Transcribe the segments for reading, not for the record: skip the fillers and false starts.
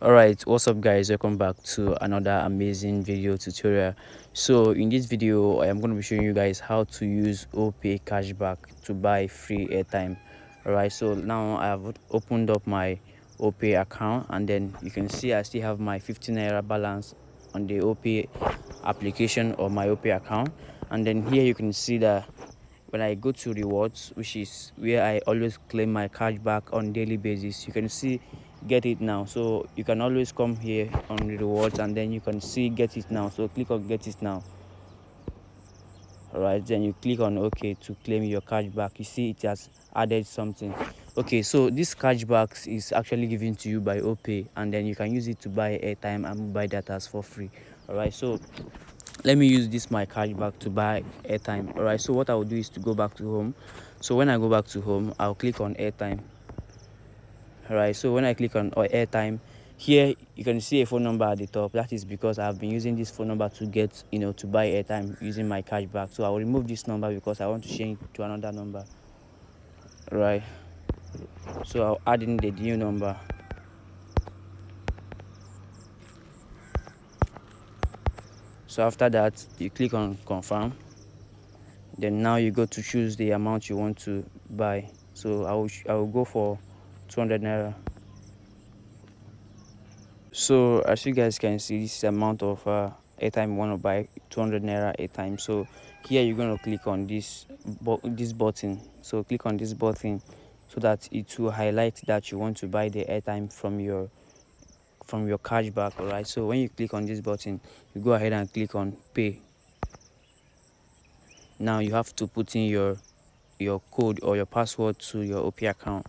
Alright, what's up guys, welcome back to another amazing video tutorial. So in this video I am going to be showing you guys how to use Opay cashback to buy free airtime. Alright, so now I have opened up my Opay account, and then you can see I still have my 15 naira balance on the Opay application or my Opay account. And then here you can see that when I go to rewards, which is where I always claim my cashback on daily basis, you can see get it now. So you can always come here on rewards and then you can see get it now. So click on get it now. Alright, then you click on OK to claim your cashback. You see it has added something. Okay, so this cashback is actually given to you by Opay, and then you can use it to buy airtime and buy data for free. Alright, so let me use this my cashback to buy airtime. Alright, so what I will do is to go back to home. So when I go back to home, I'll click on airtime. Alright, so when I click on airtime, here you can see a phone number at the top. That is because I've been using this phone number to get to buy airtime using my cashback. So I will remove this number because I want to change to another number. Right, so I'll add in the new number. So after that, you click on confirm. Then now you go to choose the amount you want to buy. So I will go for 200 naira. So as you guys can see, this is the amount of airtime you want to buy, 200 naira airtime. So here you're going to click on this button. So click on this button so that it will highlight that you want to buy the airtime from your cashback. All right, so when you click on this button, you go ahead and click on pay. Now you have to put in your code or your password to your Opay account.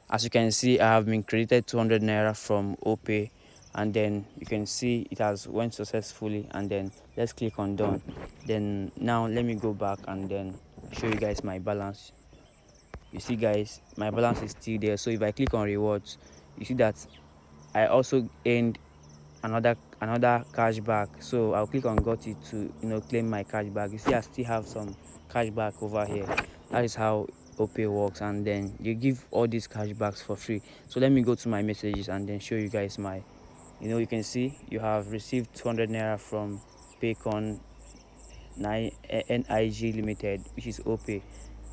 As you can see, I have been credited 200 naira from Opay, and then you can see it has went successfully. And then let's click on done. Then now let me go back and then show you guys my balance. You see guys, my balance is still there. So if I click on rewards, you see that I also earned another cashback. So I'll click on got it to claim my cashback. You see I still have some cashback over here. That is how Opay works, and then you give all these cashbacks for free. So let me go to my messages and then show you guys my you can see you have received 200 naira from Paycon NIG Limited, which is Opay.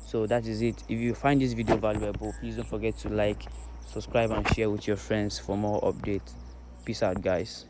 So that is it. If you find this video valuable, please don't forget to like, subscribe and share with your friends for more updates. Peace out guys.